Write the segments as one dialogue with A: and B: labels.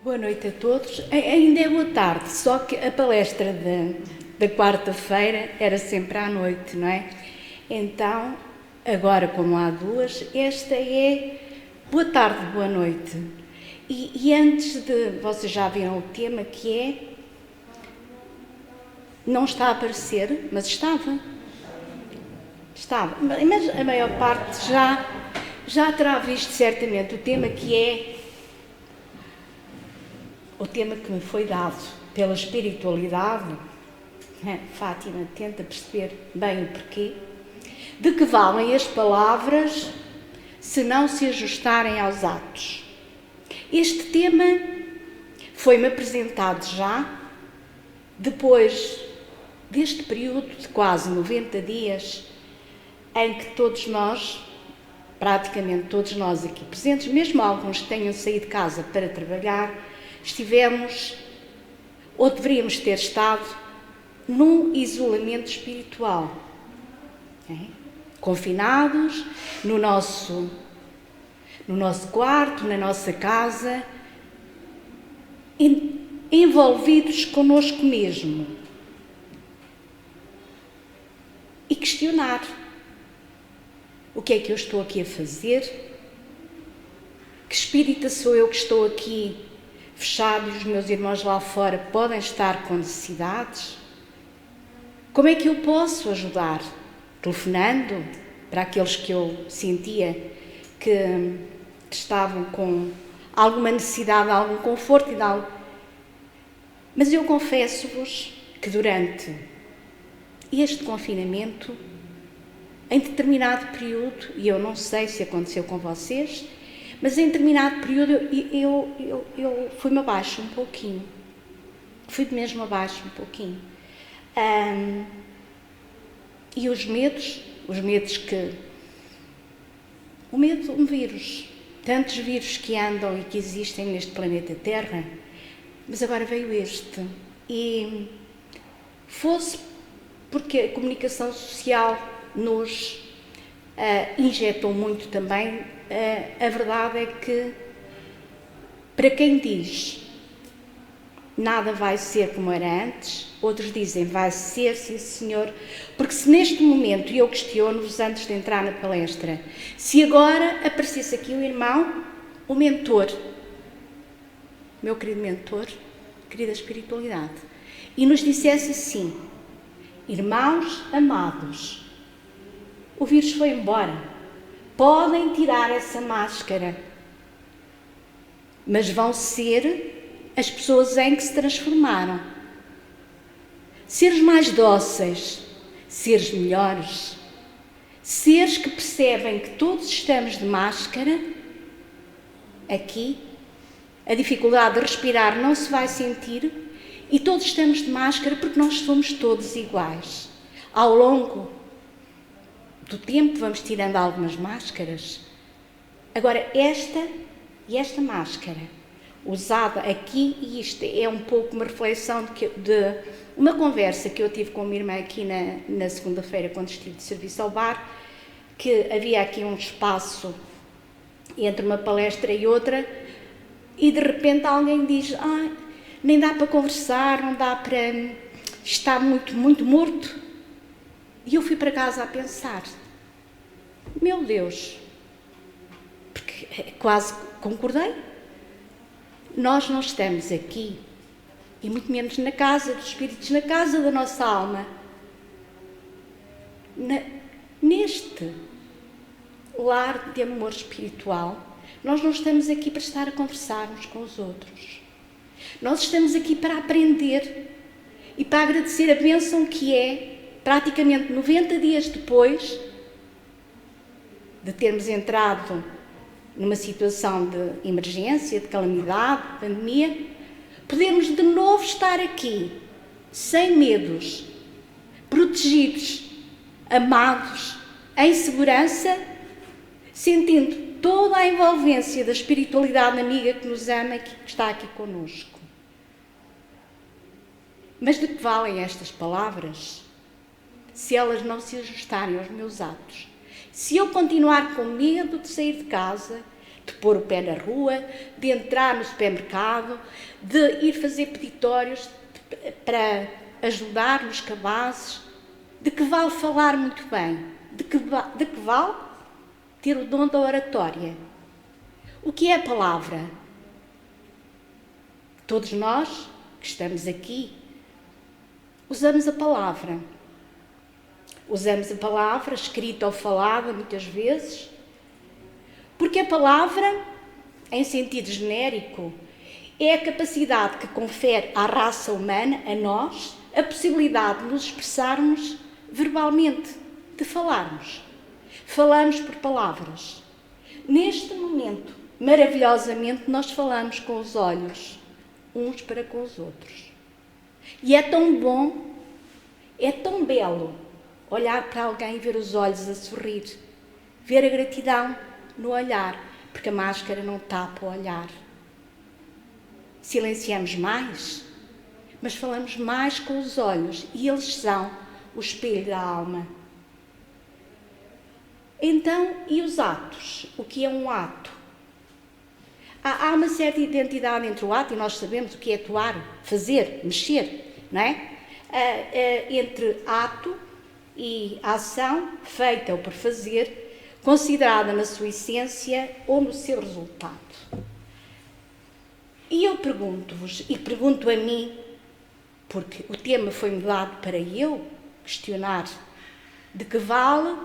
A: Boa noite a todos. Ainda é boa tarde, só que a palestra da quarta-feira era sempre à noite, não é? Então, agora como há duas, esta é boa tarde, boa noite. E antes de... Vocês já viram o tema que é... Não está a aparecer, mas estava. Estava. Mas a maior parte já terá visto certamente o tema que é... O tema que me foi dado pela espiritualidade, Fátima tenta perceber bem o porquê, de que valem as palavras se não se ajustarem aos atos. Este tema foi-me apresentado já depois deste período de quase 90 dias em que todos nós, praticamente todos nós aqui presentes, mesmo alguns que tenham saído de casa para trabalhar, estivemos, ou deveríamos ter estado, num isolamento espiritual. Confinados no nosso quarto, na nossa casa, envolvidos connosco mesmo. E questionar: o que é que eu estou aqui a fazer? Que espírita sou eu que estou aqui fechado e os meus irmãos lá fora podem estar com necessidades? Como é que eu posso ajudar? Telefonando para aqueles que eu sentia que estavam com alguma necessidade, algum conforto e algo. Mas eu confesso-vos que durante este confinamento, em determinado período, e eu não sei se aconteceu com vocês, mas em determinado período eu fui-me abaixo um pouquinho. Fui mesmo abaixo um pouquinho. E os medos que... O medo, um vírus. Tantos vírus que andam e que existem neste planeta Terra, mas agora veio este. E fosse porque a comunicação social nos injetou muito também. A verdade é que, para quem diz nada vai ser como era antes, outros dizem vai ser, sim senhor, porque se neste momento, e eu questiono-vos antes de entrar na palestra, se agora aparecesse aqui o irmão, o mentor, meu querido mentor, querida espiritualidade, e nos dissesse assim: irmãos amados, o vírus foi embora. Podem tirar essa máscara, mas vão ser as pessoas em que se transformaram. Seres mais dóceis, seres melhores, seres que percebem que todos estamos de máscara. Aqui, a dificuldade de respirar não se vai sentir e todos estamos de máscara porque nós somos todos iguais. Ao longo do tempo vamos tirando algumas máscaras. Agora esta máscara usada aqui, e isto é um pouco uma reflexão de uma conversa que eu tive com a minha irmã aqui na segunda-feira, quando estive de serviço ao bar, que havia aqui um espaço entre uma palestra e outra, e de repente alguém diz: nem dá para conversar, não dá para... está muito, muito morto. E eu fui para casa a pensar: meu Deus, porque quase concordei. Nós não estamos aqui, e muito menos na casa dos espíritos, na casa da nossa alma, neste lar de amor espiritual. Nós não estamos aqui para estar a conversar uns com os outros. Nós estamos aqui para aprender e para agradecer a bênção que é, praticamente 90 dias depois de termos entrado numa situação de emergência, de calamidade, de pandemia, podermos de novo estar aqui, sem medos, protegidos, amados, em segurança, sentindo toda a envolvência da espiritualidade amiga que nos ama e que está aqui connosco. Mas de que valem estas palavras se elas não se ajustarem aos meus atos? Se eu continuar com medo de sair de casa, de pôr o pé na rua, de entrar no supermercado, de ir fazer peditórios para ajudar nos cabazes. De que vale falar muito bem? De que vale ter o dom da oratória? O que é a palavra? Todos nós que estamos aqui usamos a palavra. Usamos a palavra, escrita ou falada, muitas vezes, porque a palavra, em sentido genérico, é a capacidade que confere à raça humana, a nós, a possibilidade de nos expressarmos verbalmente, de falarmos. Falamos por palavras. Neste momento, maravilhosamente, nós falamos com os olhos, uns para com os outros. E é tão bom, é tão belo olhar para alguém e ver os olhos a sorrir, ver a gratidão no olhar, porque a máscara não tapa o olhar. Silenciamos mais, mas falamos mais com os olhos e eles são o espelho da alma. Então, e os atos? O que é um ato? Há uma certa identidade entre o ato, e nós sabemos o que é atuar, fazer, mexer, não é? Entre ato e ação, feita ou por fazer, considerada na sua essência ou no seu resultado. E eu pergunto-vos, e pergunto a mim, porque o tema foi-me dado para eu questionar, de que vale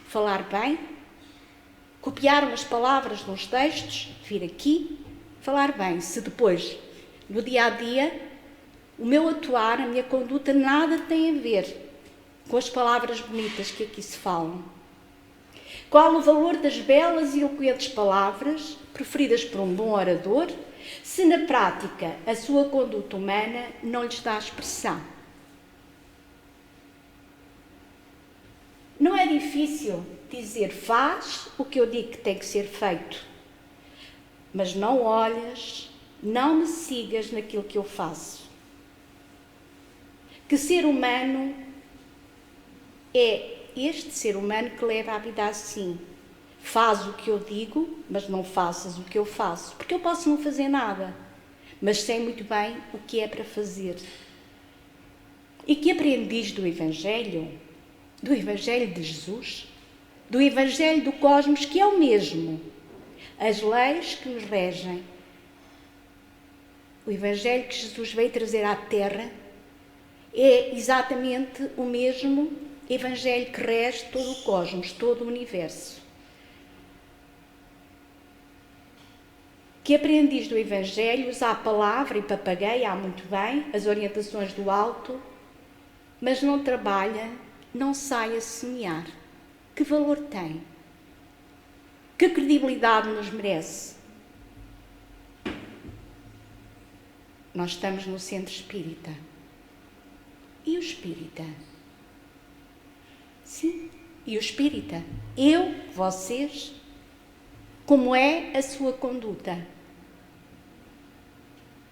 A: falar bem, copiar umas palavras nos textos, vir aqui, falar bem, se depois, no dia-a-dia, o meu atuar, a minha conduta, nada tem a ver com as palavras bonitas que aqui se falam. Qual o valor das belas e eloquentes palavras, preferidas por um bom orador, se na prática a sua conduta humana não lhes dá expressão? Não é difícil dizer faz o que eu digo que tem que ser feito, mas não olhas, não me sigas naquilo que eu faço. Que ser humano é este ser humano que leva a vida assim? Faz o que eu digo, mas não faças o que eu faço, porque eu posso não fazer nada, mas sei muito bem o que é para fazer. E que aprendiz do Evangelho de Jesus, do Evangelho do cosmos, que é o mesmo, as leis que nos regem. O Evangelho que Jesus veio trazer à Terra é exatamente o mesmo Evangelho que rege todo o cosmos, todo o universo. Que aprendiz do Evangelho usa a palavra e papagaia muito bem, as orientações do alto, mas não trabalha, não sai a semear. Que valor tem? Que credibilidade nos merece? Nós estamos no centro espírita. E o espírita? Sim, e o espírita? Eu, vocês? Como é a sua conduta?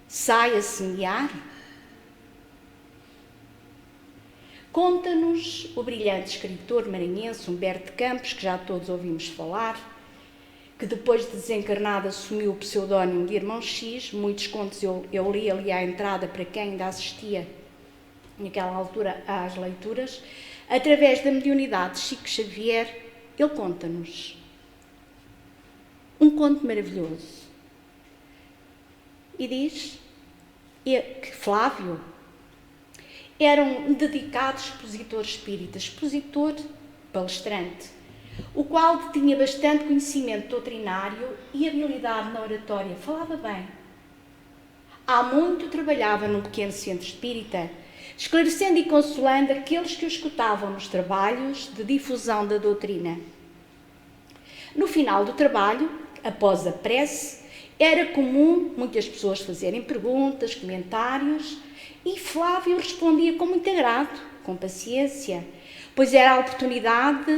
A: Sai a semear? Conta-nos o brilhante escritor maranhense Humberto de Campos, que já todos ouvimos falar, que depois de desencarnado assumiu o pseudónimo de Irmão X. Muitos contos eu li ali à entrada para quem ainda assistia naquela altura às leituras. Através da mediunidade de Chico Xavier, ele conta-nos um conto maravilhoso. E diz que Flávio era um dedicado expositor espírita, expositor palestrante, o qual tinha bastante conhecimento doutrinário e habilidade na oratória, falava bem. Há muito trabalhava num pequeno centro espírita, esclarecendo e consolando aqueles que o escutavam nos trabalhos de difusão da doutrina. No final do trabalho, após a prece, era comum muitas pessoas fazerem perguntas, comentários, e Flávio respondia com muito agrado, com paciência, pois era a oportunidade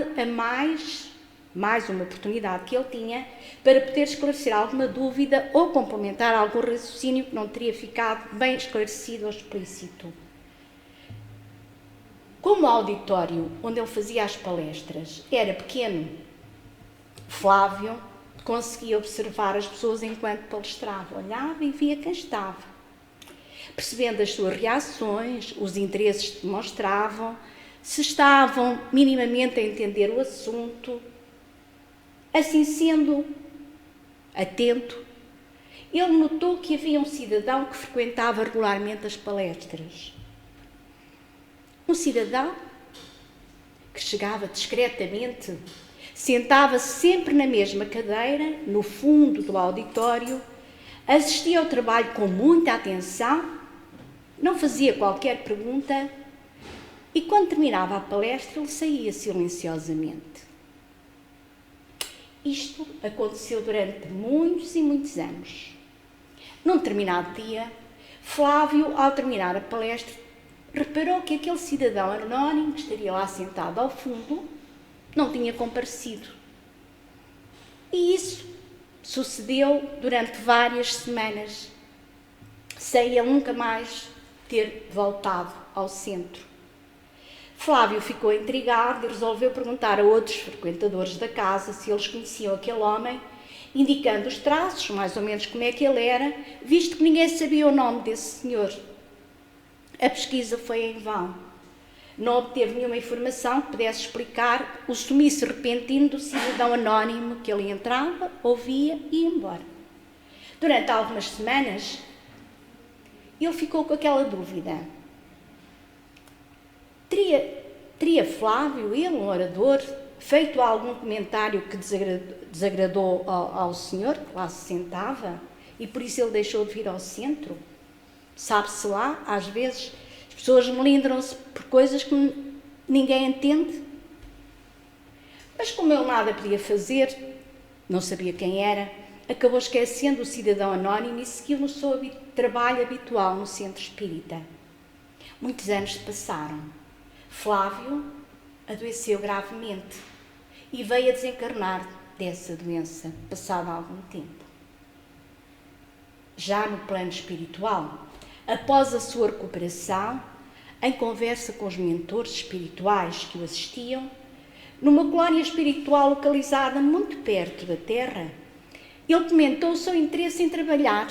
A: mais uma oportunidade que ele tinha para poder esclarecer alguma dúvida ou complementar algum raciocínio que não teria ficado bem esclarecido ou explícito. Como o auditório onde ele fazia as palestras era pequeno, Flávio conseguia observar as pessoas enquanto palestrava, olhava e via quem estava. Percebendo as suas reações, os interesses que demonstravam, se estavam minimamente a entender o assunto. Assim sendo, atento, ele notou que havia um cidadão que frequentava regularmente as palestras. Um cidadão que chegava discretamente, sentava-se sempre na mesma cadeira, no fundo do auditório, assistia ao trabalho com muita atenção, não fazia qualquer pergunta e, quando terminava a palestra, ele saía silenciosamente. Isto aconteceu durante muitos e muitos anos. Num determinado dia, Flávio, ao terminar a palestra, reparou que aquele cidadão anónimo que estaria lá sentado ao fundo não tinha comparecido. E isso sucedeu durante várias semanas, sem ele nunca mais ter voltado ao centro. Flávio ficou intrigado e resolveu perguntar a outros frequentadores da casa se eles conheciam aquele homem, indicando os traços, mais ou menos como é que ele era, visto que ninguém sabia o nome desse senhor. A pesquisa foi em vão. Não obteve nenhuma informação que pudesse explicar o sumiço repentino do cidadão anónimo que ele entrava, ouvia e ia embora. Durante algumas semanas, ele ficou com aquela dúvida. Teria Flávio, ele, um orador, feito algum comentário que desagradou ao senhor que lá se sentava e por isso ele deixou de vir ao centro? Sabe-se lá, às vezes, as pessoas melindram-se por coisas que ninguém entende. Mas como ele nada podia fazer, não sabia quem era, acabou esquecendo o cidadão anónimo e seguiu no seu trabalho habitual no centro espírita. Muitos anos se passaram. Flávio adoeceu gravemente e veio a desencarnar dessa doença, passado algum tempo. Já no plano espiritual, após a sua recuperação, em conversa com os mentores espirituais que o assistiam, numa colónia espiritual localizada muito perto da Terra, ele comentou o seu interesse em trabalhar.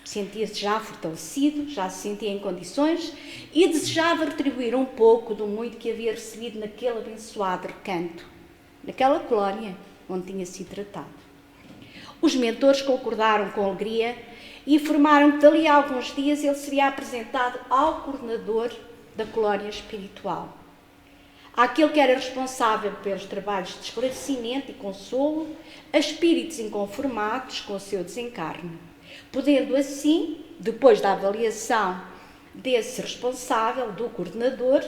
A: Sentia-se já fortalecido, já se sentia em condições e desejava retribuir um pouco do muito que havia recebido naquele abençoado recanto, naquela colónia onde tinha sido tratado. Os mentores concordaram com alegria e informaram que dali a alguns dias ele seria apresentado ao coordenador da colónia espiritual, àquele que era responsável pelos trabalhos de esclarecimento e consolo a espíritos inconformados com o seu desencarne, podendo assim, depois da avaliação desse responsável, do coordenador,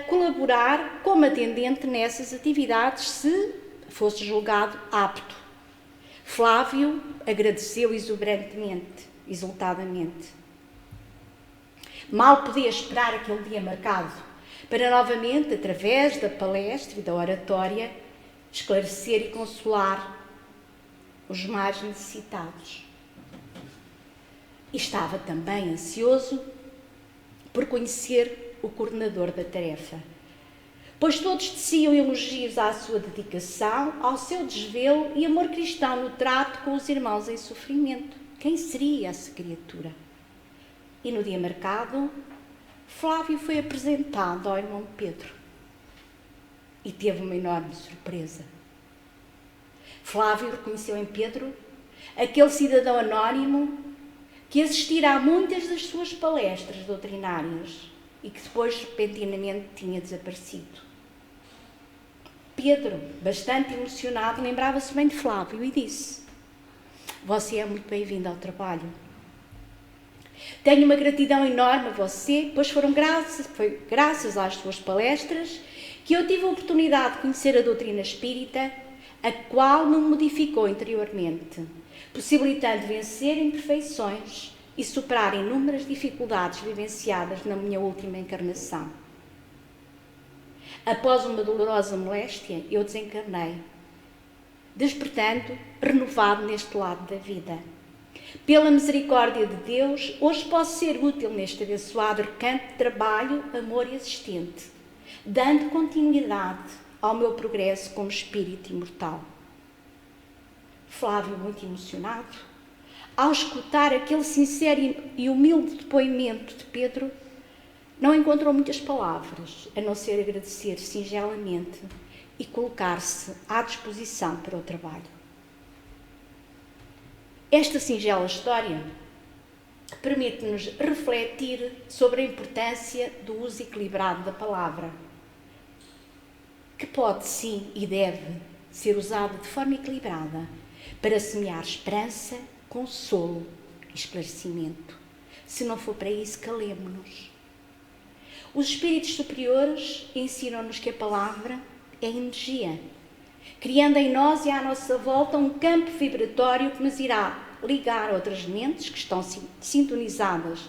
A: colaborar como atendente nessas atividades se fosse julgado apto. Flávio agradeceu exultadamente. Mal podia esperar aquele dia marcado para novamente, através da palestra e da oratória, esclarecer e consolar os mais necessitados. E estava também ansioso por conhecer o coordenador da tarefa, pois todos teciam elogios à sua dedicação, ao seu desvelo e amor cristão no trato com os irmãos em sofrimento. Quem seria essa criatura? E no dia marcado, Flávio foi apresentado ao irmão Pedro e teve uma enorme surpresa. Flávio reconheceu em Pedro aquele cidadão anónimo que assistira a muitas das suas palestras doutrinárias e que depois repentinamente tinha desaparecido. Pedro, bastante emocionado, lembrava-se bem de Flávio e disse: "Você é muito bem-vindo ao trabalho. Tenho uma gratidão enorme a você, pois foi graças às suas palestras que eu tive a oportunidade de conhecer a doutrina espírita, a qual me modificou interiormente, possibilitando vencer imperfeições e superar inúmeras dificuldades vivenciadas na minha última encarnação. Após uma dolorosa moléstia, eu desencarnei, despertando renovado neste lado da vida. Pela misericórdia de Deus, hoje posso ser útil neste abençoado recanto de trabalho, amor e assistente, dando continuidade ao meu progresso como espírito imortal. Flávio, muito emocionado, ao escutar aquele sincero e humilde depoimento de Pedro, não encontrou muitas palavras, a não ser agradecer singelamente e colocar-se à disposição para o trabalho. Esta singela história permite-nos refletir sobre a importância do uso equilibrado da palavra, que pode sim e deve ser usada de forma equilibrada para semear esperança, consolo e esclarecimento. Se não for para isso, calemo-nos. Os espíritos superiores ensinam-nos que a palavra é energia, criando em nós e à nossa volta um campo vibratório que nos irá ligar a outras mentes que estão sintonizadas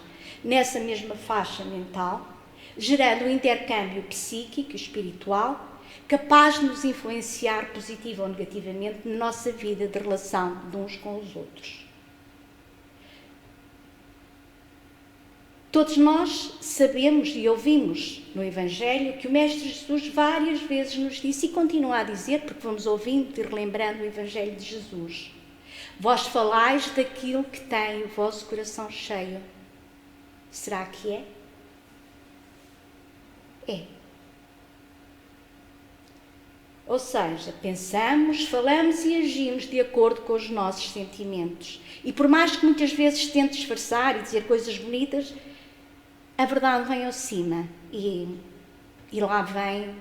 A: nessa mesma faixa mental, gerando um intercâmbio psíquico e espiritual capaz de nos influenciar positiva ou negativamente na nossa vida de relação de uns com os outros. Todos nós sabemos e ouvimos no Evangelho que o Mestre Jesus várias vezes nos disse e continua a dizer, porque vamos ouvindo e relembrando o Evangelho de Jesus: vós falais daquilo que tem o vosso coração cheio. Será que é? É. Ou seja, pensamos, falamos e agimos de acordo com os nossos sentimentos. E por mais que muitas vezes tente disfarçar e dizer coisas bonitas, a verdade vem ao cima e lá vem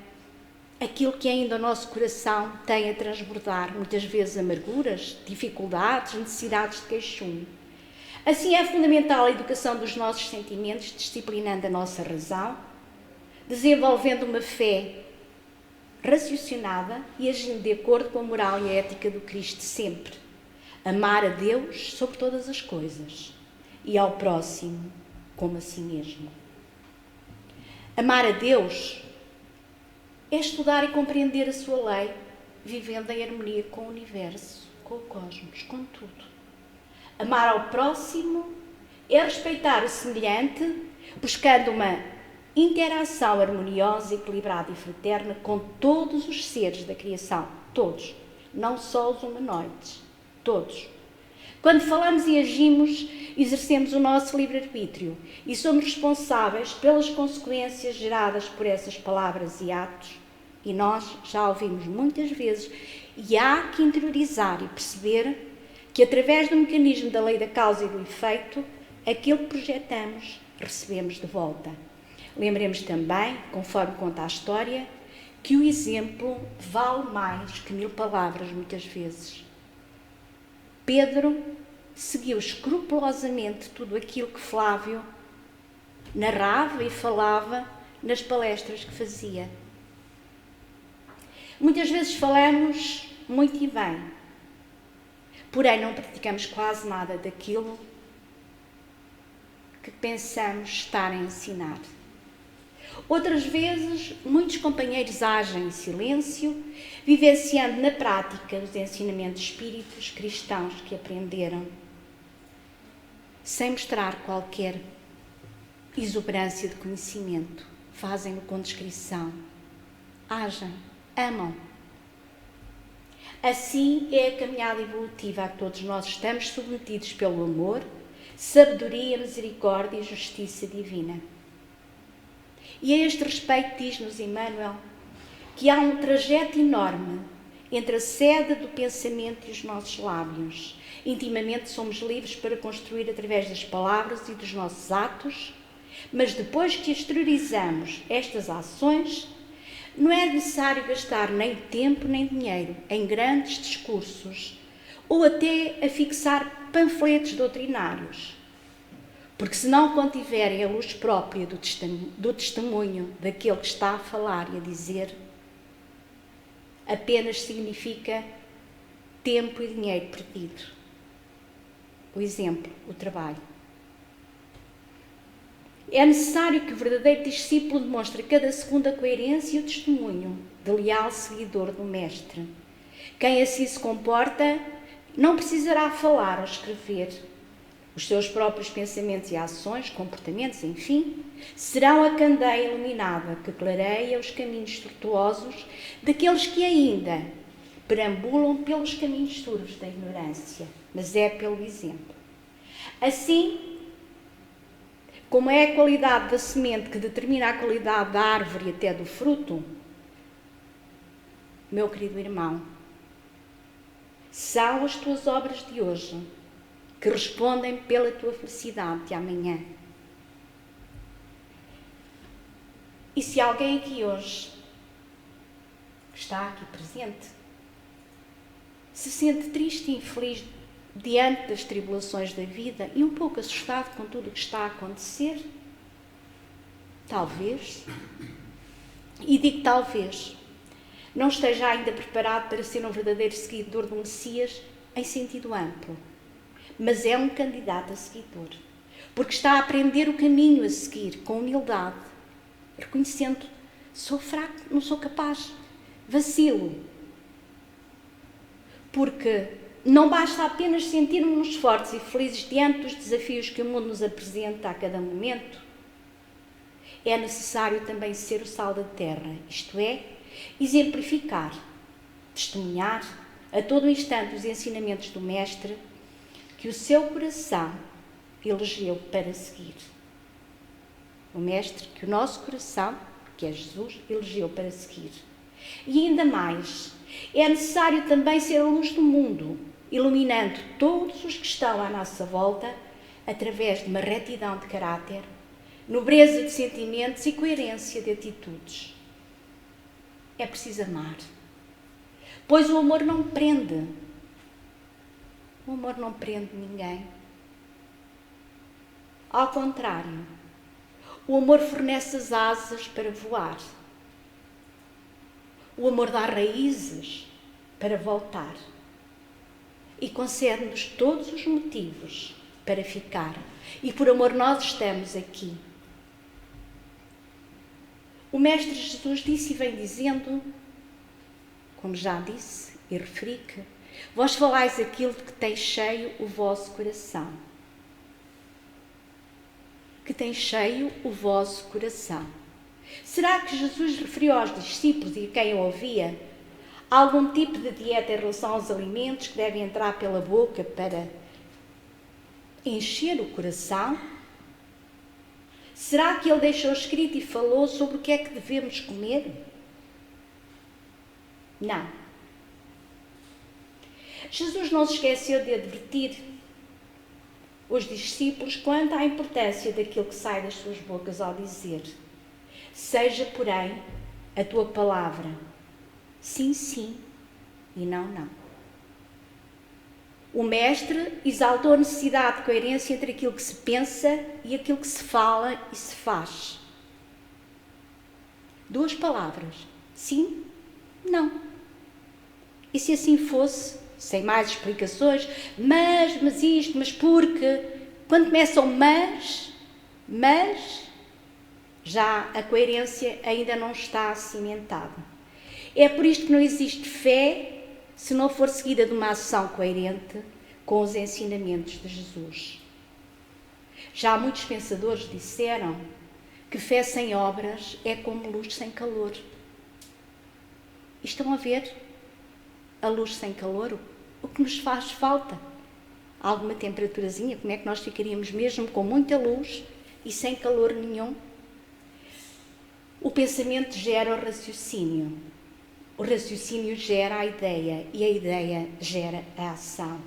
A: aquilo que ainda o nosso coração tem a transbordar, muitas vezes amarguras, dificuldades, necessidades de queixume. Assim é fundamental a educação dos nossos sentimentos, disciplinando a nossa razão, desenvolvendo uma fé raciocinada e agindo de acordo com a moral e a ética do Cristo sempre. Amar a Deus sobre todas as coisas e ao próximo como a si mesmo. Amar a Deus é estudar e compreender a sua lei, vivendo em harmonia com o universo, com o cosmos, com tudo. Amar ao próximo é respeitar o semelhante, buscando uma interação harmoniosa, equilibrada e fraterna com todos os seres da criação, todos, não só os humanoides, todos. Quando falamos e agimos, exercemos o nosso livre-arbítrio e somos responsáveis pelas consequências geradas por essas palavras e atos. E nós já ouvimos muitas vezes, e há que interiorizar e perceber que através do mecanismo da lei da causa e do efeito, aquilo que projetamos, recebemos de volta. Lembremos também, conforme conta a história, que o exemplo vale mais que 1000 palavras muitas vezes. Pedro seguiu escrupulosamente tudo aquilo que Flávio narrava e falava nas palestras que fazia. Muitas vezes falamos muito e bem, porém não praticamos quase nada daquilo que pensamos estar a ensinar. Outras vezes, muitos companheiros agem em silêncio, vivenciando na prática os ensinamentos espíritos cristãos que aprenderam, sem mostrar qualquer exuberância de conhecimento. Fazem-no com discrição, agem, amam. Assim é a caminhada evolutiva a que todos nós estamos submetidos pelo amor, sabedoria, misericórdia e justiça divina. E a este respeito diz-nos Emmanuel que há um trajeto enorme entre a sede do pensamento e os nossos lábios. Intimamente somos livres para construir através das palavras e dos nossos atos, mas depois que exteriorizamos estas ações, não é necessário gastar nem tempo nem dinheiro em grandes discursos ou até a fixar panfletos doutrinários. Porque se não contiverem a luz própria do testemunho daquele que está a falar e a dizer, apenas significa tempo e dinheiro perdido. O exemplo, o trabalho. É necessário que o verdadeiro discípulo demonstre cada segundo a coerência e o testemunho de leal seguidor do Mestre. Quem assim se comporta não precisará falar ou escrever. Os seus próprios pensamentos e ações, comportamentos, enfim, serão a candeia iluminada que clareia os caminhos tortuosos daqueles que ainda perambulam pelos caminhos turvos da ignorância, mas é pelo exemplo. Assim, como é a qualidade da semente que determina a qualidade da árvore e até do fruto, meu querido irmão, são as tuas obras de hoje que respondem pela tua felicidade de amanhã. E se alguém aqui hoje, que está aqui presente, se sente triste e infeliz diante das tribulações da vida e um pouco assustado com tudo o que está a acontecer, talvez, e digo talvez, não esteja ainda preparado para ser um verdadeiro seguidor do Messias em sentido amplo, mas é um candidato a seguidor, porque está a aprender o caminho a seguir com humildade, reconhecendo: sou fraco, não sou capaz, vacilo. Porque não basta apenas sentirmos-nos fortes e felizes diante dos desafios que o mundo nos apresenta a cada momento. É necessário também ser o sal da terra, isto é, exemplificar, testemunhar a todo instante os ensinamentos do Mestre que o seu coração elegeu para seguir. O Mestre que o nosso coração, que é Jesus, elegeu para seguir. E ainda mais, é necessário também ser a luz do mundo, iluminando todos os que estão à nossa volta através de uma retidão de caráter, nobreza de sentimentos e coerência de atitudes. É preciso amar, pois o amor não prende. O amor não prende ninguém. Ao contrário, o amor fornece as asas para voar. O amor dá raízes para voltar e concede-nos todos os motivos para ficar. E por amor nós estamos aqui. O Mestre Jesus disse e vem dizendo, como já disse e referi, que vós falais aquilo de que tem cheio o vosso coração. Que tem cheio o vosso coração. Será que Jesus referiu aos discípulos e a quem o ouvia algum tipo de dieta em relação aos alimentos que devem entrar pela boca para encher o coração? Será que ele deixou escrito e falou sobre o que é que devemos comer? Não. Jesus não se esqueceu de advertir os discípulos quanto à importância daquilo que sai das suas bocas ao dizer: seja, porém, a tua palavra sim, sim e não, não. O Mestre exaltou a necessidade de coerência entre aquilo que se pensa e aquilo que se fala e se faz. Duas palavras: sim, não. E se assim fosse, sem mais explicações, mas isto, mas porque, quando começam mas, já a coerência ainda não está cimentada. É por isto que não existe fé se não for seguida de uma ação coerente com os ensinamentos de Jesus. Já muitos pensadores disseram que fé sem obras é como luz sem calor. E estão a ver a luz sem calor? O que nos faz falta? Alguma temperaturazinha? Como é que nós ficaríamos mesmo com muita luz e sem calor nenhum? O pensamento gera o raciocínio. O raciocínio gera a ideia e a ideia gera a ação.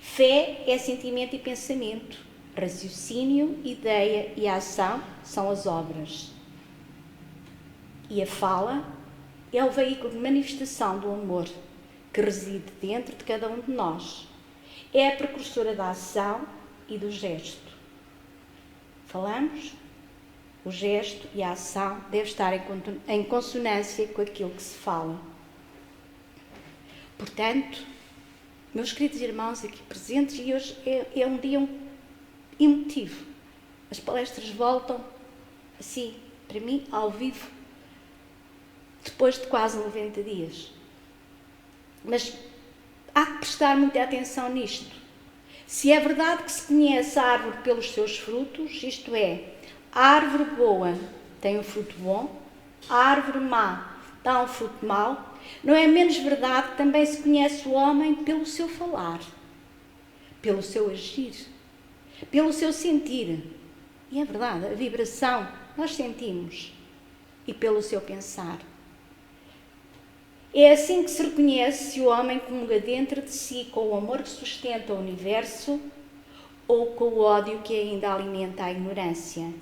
A: Fé é sentimento e pensamento. Raciocínio, ideia e ação são as obras. E a fala é o veículo de manifestação do amor que reside dentro de cada um de nós. É a precursora da ação e do gesto. Falamos? O gesto e a ação devem estar em consonância com aquilo que se fala. Portanto, meus queridos irmãos aqui presentes, e hoje é um dia emotivo. As palestras voltam, assim, para mim, ao vivo, depois de quase 90 dias. Mas há que prestar muita atenção nisto. Se é verdade que se conhece a árvore pelos seus frutos, isto é, a árvore boa tem um fruto bom, a árvore má dá um fruto mau, não é menos verdade que também se conhece o homem pelo seu falar, pelo seu agir, pelo seu sentir. E é verdade, a vibração nós sentimos, e pelo seu pensar. É assim que se reconhece se o homem comunga dentro de si com o amor que sustenta o universo ou com o ódio que ainda alimenta a ignorância.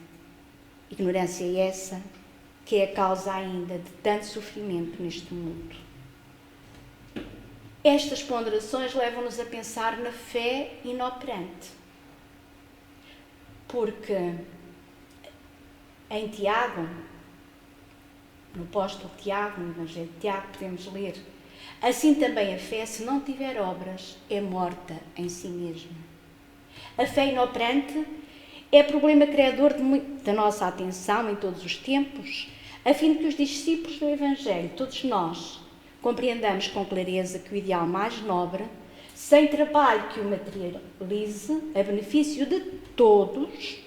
A: Ignorância essa que é a causa ainda de tanto sofrimento neste mundo. Estas ponderações levam-nos a pensar na fé inoperante. Porque em Tiago, no apóstolo Tiago, no Evangelho de Tiago, podemos ler: assim também a fé, se não tiver obras, é morta em si mesma. A fé inoperante é problema criador da nossa atenção em todos os tempos, a fim de que os discípulos do Evangelho, todos nós, compreendamos com clareza que o ideal mais nobre, sem trabalho que o materialize, a benefício de todos,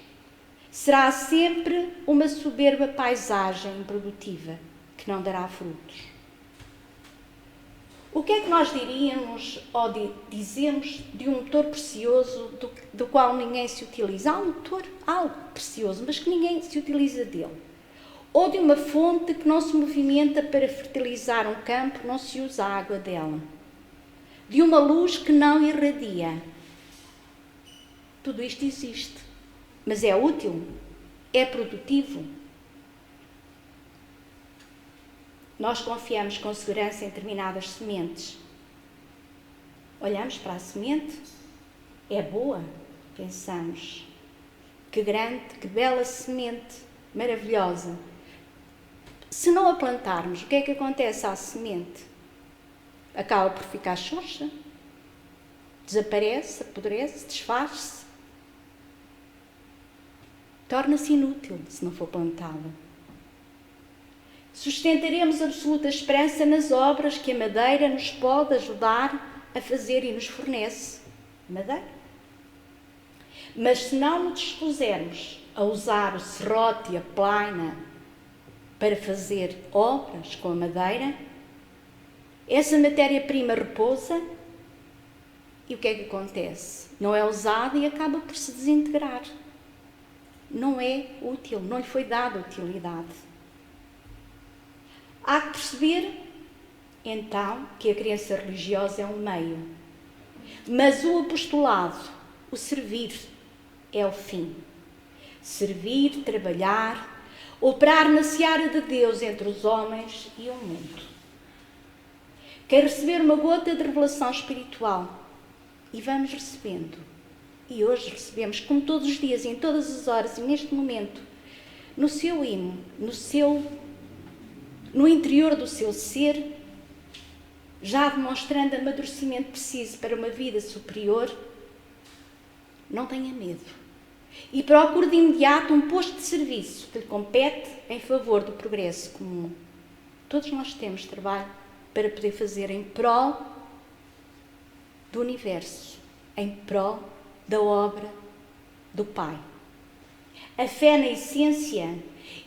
A: será sempre uma soberba paisagem improdutiva, que não dará frutos. O que é que nós diríamos ou dizemos de um motor precioso do qual ninguém se utiliza? Há um motor, algo precioso, mas que ninguém se utiliza dele. Ou de uma fonte que não se movimenta para fertilizar um campo, não se usa a água dela. De uma luz que não irradia. Tudo isto existe. Mas é útil? É produtivo? Nós confiamos com segurança em determinadas sementes. Olhamos para a semente, é boa, pensamos. Que grande, que bela semente, maravilhosa. Se não a plantarmos, o que é que acontece à semente? Acaba por ficar xoxa, desaparece, apodrece, desfaz-se. Torna-se inútil se não for plantada. Sustentaremos absoluta esperança nas obras que a madeira nos pode ajudar a fazer e nos fornece. Madeira. Mas se não nos dispusermos a usar o serrote e a plaina para fazer obras com a madeira, essa matéria-prima repousa e o que é que acontece? Não é usada e acaba por se desintegrar. Não é útil, não lhe foi dada utilidade. Há que perceber, então, que a crença religiosa é um meio. Mas o apostolado, o servir, é o fim. Servir, trabalhar, operar na seara de Deus entre os homens e o mundo. Quer receber uma gota de revelação espiritual? E vamos recebendo. E hoje recebemos, como todos os dias, em todas as horas e neste momento, no seu ímã, no interior do seu ser, já demonstrando amadurecimento preciso para uma vida superior, não tenha medo. E procure de imediato um posto de serviço que lhe compete em favor do progresso comum. Todos nós temos trabalho para poder fazer em prol do universo, em prol da obra do Pai. A fé, na essência,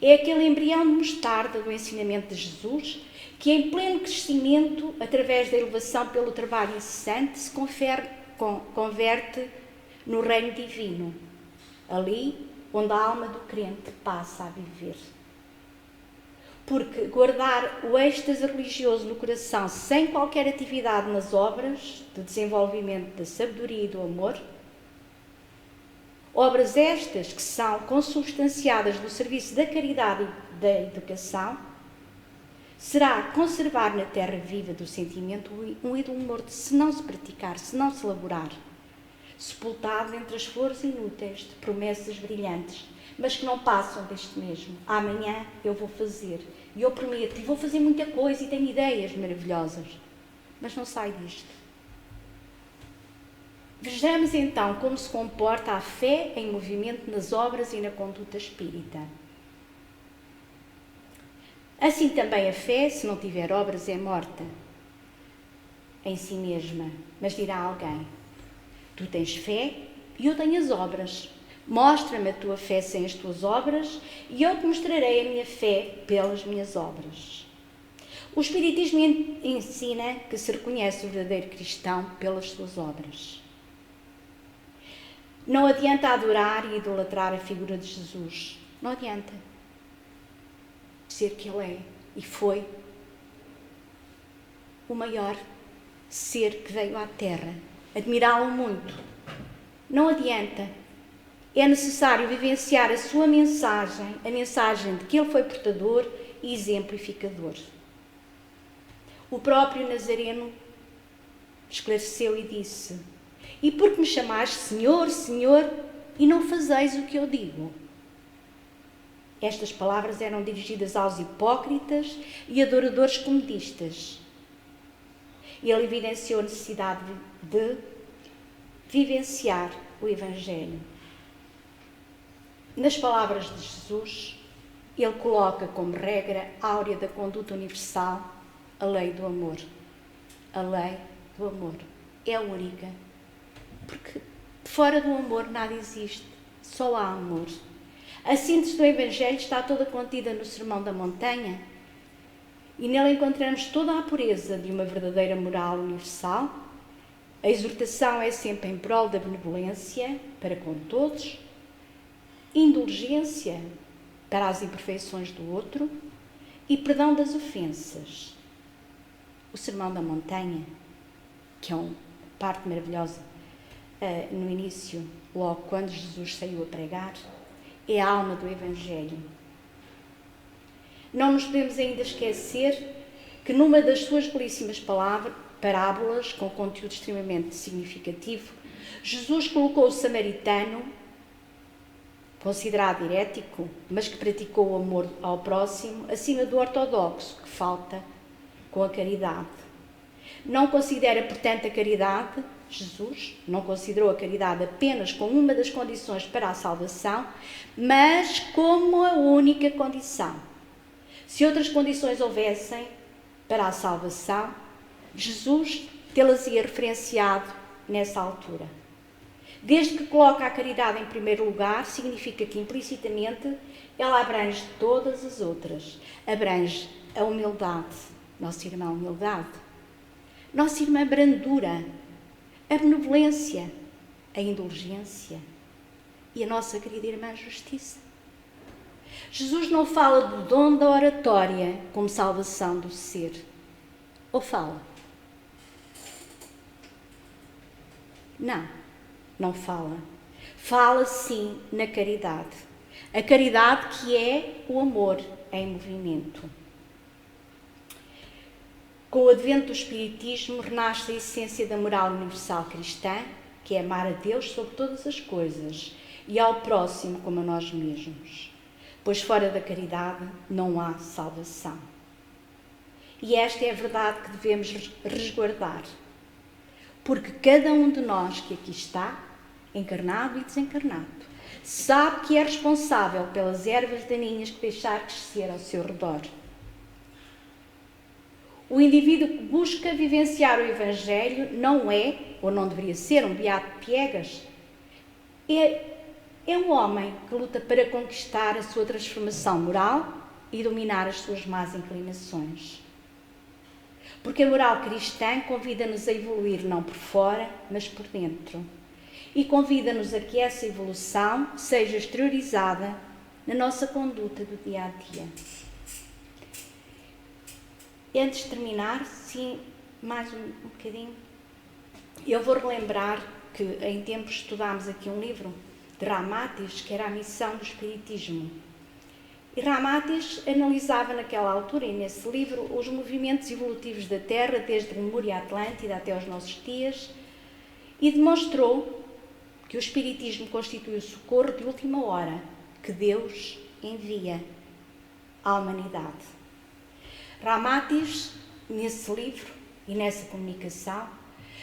A: é aquele embrião de mostarda do ensinamento de Jesus que, em pleno crescimento, através da elevação pelo trabalho incessante, se converte no reino divino, ali onde a alma do crente passa a viver. Porque guardar o êxtase religioso no coração sem qualquer atividade nas obras de desenvolvimento da sabedoria e do amor, obras estas que são consubstanciadas do serviço da caridade e da educação, será conservar na terra viva do sentimento um ídolo morto, se não se praticar, se não se elaborar, sepultado entre as flores inúteis de promessas brilhantes, mas que não passam deste mesmo. Amanhã eu vou fazer, e eu prometo, e vou fazer muita coisa, e tenho ideias maravilhosas, mas não sai disto. Vejamos então como se comporta a fé em movimento nas obras e na conduta espírita. Assim também a fé, se não tiver obras, é morta em si mesma. Mas dirá alguém: tu tens fé e eu tenho as obras. Mostra-me a tua fé sem as tuas obras e eu te mostrarei a minha fé pelas minhas obras. O Espiritismo ensina que se reconhece o verdadeiro cristão pelas suas obras. Não adianta adorar e idolatrar a figura de Jesus. Não adianta. Dizer que Ele é e foi o maior ser que veio à Terra. Admirá-lo muito. Não adianta. É necessário vivenciar a sua mensagem, a mensagem de que Ele foi portador e exemplificador. O próprio Nazareno esclareceu e disse: e por que me chamais Senhor, Senhor, e não fazeis o que eu digo? Estas palavras eram dirigidas aos hipócritas e adoradores comodistas. Ele evidenciou a necessidade de vivenciar o Evangelho. Nas palavras de Jesus, ele coloca como regra áurea da conduta universal a lei do amor. A lei do amor é a única. Porque fora do amor nada existe, só há amor. A síntese do Evangelho está toda contida no Sermão da Montanha e nele encontramos toda a pureza de uma verdadeira moral universal. A exortação é sempre em prol da benevolência para com todos, indulgência para as imperfeições do outro e perdão das ofensas. O Sermão da Montanha, que é uma parte maravilhosa no início, logo quando Jesus saiu a pregar, é a alma do Evangelho. Não nos podemos ainda esquecer que numa das suas belíssimas parábolas, com conteúdo extremamente significativo, Jesus colocou o samaritano, considerado herético, mas que praticou o amor ao próximo, acima do ortodoxo, que falta com a caridade. Não considera, portanto, a caridade, Jesus não considerou a caridade apenas como uma das condições para a salvação, mas como a única condição. Se outras condições houvessem para a salvação, Jesus tê-las-ia referenciado nessa altura. Desde que coloca a caridade em primeiro lugar, significa que implicitamente ela abrange todas as outras. Abrange a humildade, nossa irmã humildade, nossa irmã brandura, a benevolência, a indulgência e a nossa querida irmã justiça. Jesus não fala do dom da oratória como salvação do ser. Ou fala? Não fala. Fala sim na caridade. A caridade que é o amor em movimento. Com o advento do Espiritismo renasce a essência da moral universal cristã, que é amar a Deus sobre todas as coisas e ao próximo como a nós mesmos. Pois fora da caridade não há salvação. E esta é a verdade que devemos resguardar. Porque cada um de nós que aqui está, encarnado e desencarnado, sabe que é responsável pelas ervas daninhas que deixar crescer ao seu redor. O indivíduo que busca vivenciar o Evangelho não é, ou não deveria ser, um beato piegas. É um homem que luta para conquistar a sua transformação moral e dominar as suas más inclinações. Porque a moral cristã convida-nos a evoluir não por fora, mas por dentro. E convida-nos a que essa evolução seja exteriorizada na nossa conduta do dia a dia. E antes de terminar, sim, mais um bocadinho, eu vou relembrar que em tempos estudámos aqui um livro de Ramatiz, que era a missão do Espiritismo. E Ramatiz analisava naquela altura, e nesse livro, os movimentos evolutivos da Terra, desde a Lemúria Atlântida até aos nossos dias, e demonstrou que o Espiritismo constitui o socorro de última hora que Deus envia à humanidade. Ramatiz, nesse livro e nessa comunicação,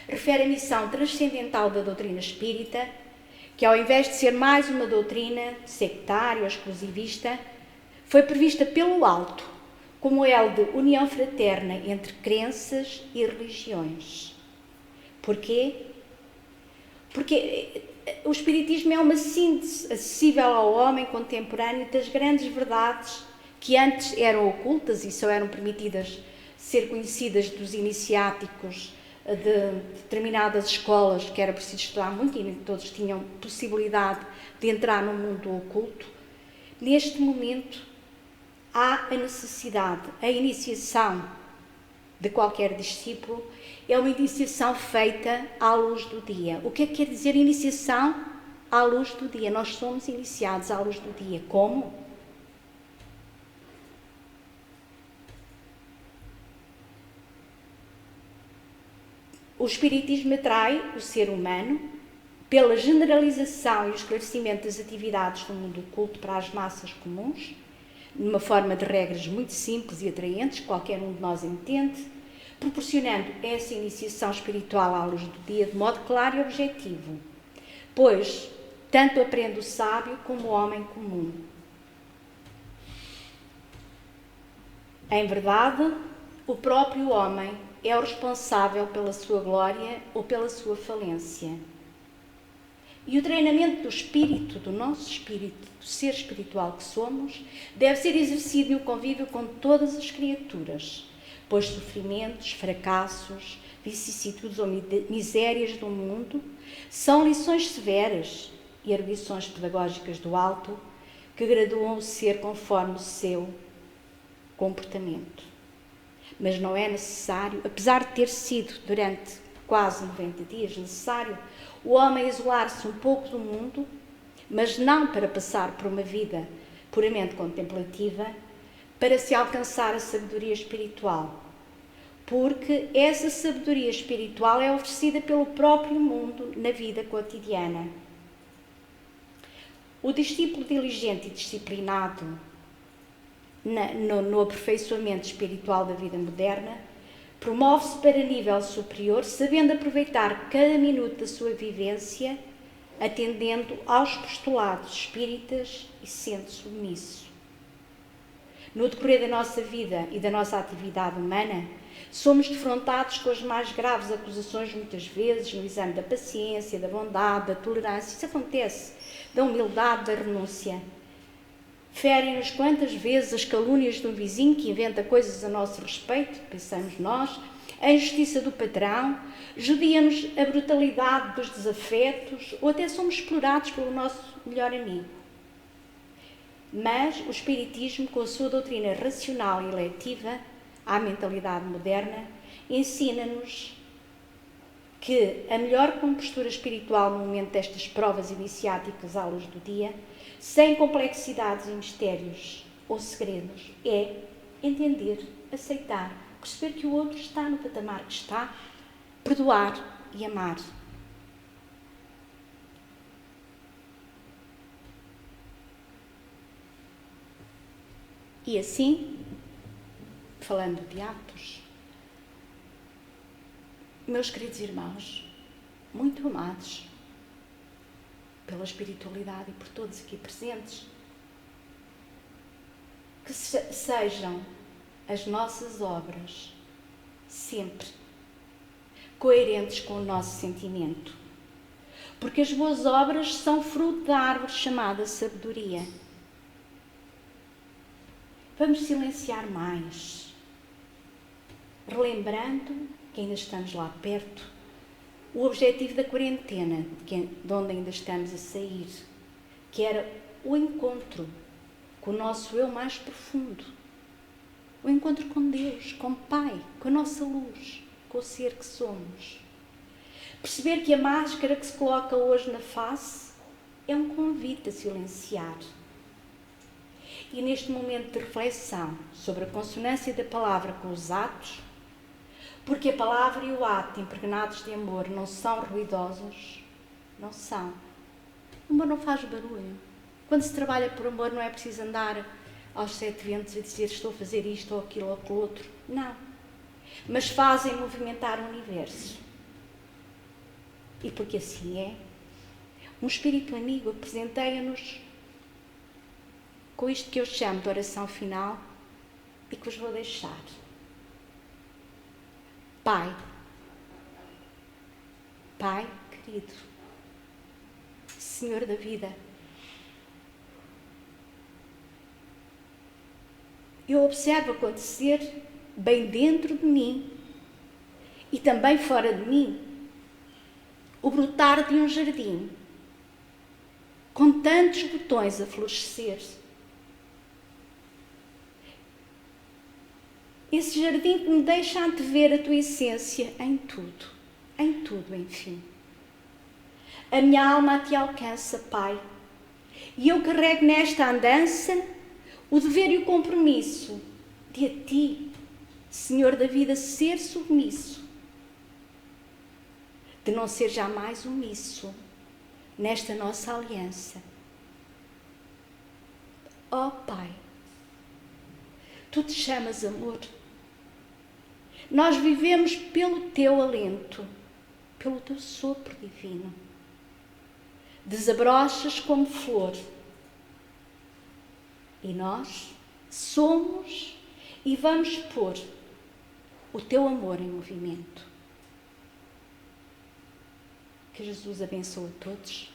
A: refere a missão transcendental da doutrina espírita, que ao invés de ser mais uma doutrina sectária ou exclusivista, foi prevista pelo alto como elo de união fraterna entre crenças e religiões. Porquê? Porque o Espiritismo é uma síntese acessível ao homem contemporâneo das grandes verdades que antes eram ocultas e só eram permitidas ser conhecidas dos iniciáticos de determinadas escolas, que era preciso estudar muito e nem todos tinham possibilidade de entrar no mundo oculto. Neste momento há a necessidade, a iniciação de qualquer discípulo é uma iniciação feita à luz do dia. O que é que quer dizer iniciação à luz do dia? Nós somos iniciados à luz do dia. Como? O Espiritismo atrai o ser humano pela generalização e o esclarecimento das atividades do mundo oculto para as massas comuns, numa forma de regras muito simples e atraentes, que qualquer um de nós entende, proporcionando essa iniciação espiritual à luz do dia de modo claro e objetivo, pois tanto aprende o sábio como o homem comum. Em verdade, o próprio homem é o responsável pela sua glória ou pela sua falência. E o treinamento do espírito, do nosso espírito, do ser espiritual que somos, deve ser exercido no convívio com todas as criaturas, pois sofrimentos, fracassos, vicissitudes ou misérias do mundo são lições severas e erudições pedagógicas do alto que graduam o ser conforme o seu comportamento. Mas não é necessário, apesar de ter sido durante quase 90 dias necessário, o homem isolar-se um pouco do mundo, mas não para passar por uma vida puramente contemplativa, para se alcançar a sabedoria espiritual, porque essa sabedoria espiritual é oferecida pelo próprio mundo na vida cotidiana. O discípulo diligente e disciplinado no aperfeiçoamento espiritual da vida moderna promove-se para nível superior, sabendo aproveitar cada minuto da sua vivência, atendendo aos postulados espíritas e sendo submisso. No decorrer da nossa vida e da nossa atividade humana, somos defrontados com as mais graves acusações, muitas vezes, no exame da paciência, da bondade, da tolerância. Isso acontece, da humildade, da renúncia. Ferem-nos quantas vezes as calúnias de um vizinho que inventa coisas a nosso respeito, pensamos nós, a injustiça do patrão, judia-nos a brutalidade dos desafetos, ou até somos explorados pelo nosso melhor amigo. Mas o Espiritismo, com a sua doutrina racional e eletiva à mentalidade moderna, ensina-nos que a melhor compostura espiritual no momento destas provas iniciáticas à luz do dia, sem complexidades e mistérios ou segredos, é entender, aceitar, perceber que o outro está no patamar que está, perdoar e amar. E assim, falando de atos, meus queridos irmãos, muito amados pela espiritualidade e por todos aqui presentes, que sejam as nossas obras sempre coerentes com o nosso sentimento, porque as boas obras são fruto da árvore chamada sabedoria. Vamos silenciar mais, relembrando que ainda estamos lá perto, o objetivo da quarentena, de onde ainda estamos a sair, que era o encontro com o nosso eu mais profundo, o encontro com Deus, com o Pai, com a nossa luz, com o ser que somos. Perceber que a máscara que se coloca hoje na face é um convite a silenciar. E neste momento de reflexão sobre a consonância da palavra com os atos, porque a palavra e o ato impregnados de amor não são ruidosos, não são. O amor não faz barulho. Quando se trabalha por amor não é preciso andar aos sete ventos a dizer estou a fazer isto ou aquilo ou aquilo outro. Não. Mas fazem movimentar o universo. E porque assim é, um espírito amigo apresenteia-nos com isto que eu chamo de oração final e que vos vou deixar. Pai, Pai querido, Senhor da vida, eu observo acontecer bem dentro de mim e também fora de mim, o brotar de um jardim com tantos botões a florescer. Esse jardim que me deixa antever a tua essência em tudo, enfim. A minha alma te alcança, Pai, e eu carrego nesta andança o dever e o compromisso de a ti, Senhor da vida, ser submisso, de não ser jamais omisso nesta nossa aliança. Ó Pai, tu te chamas amor. Nós vivemos pelo teu alento, pelo teu sopro divino. Desabrochas como flor. E nós somos e vamos pôr o teu amor em movimento. Que Jesus abençoe a todos.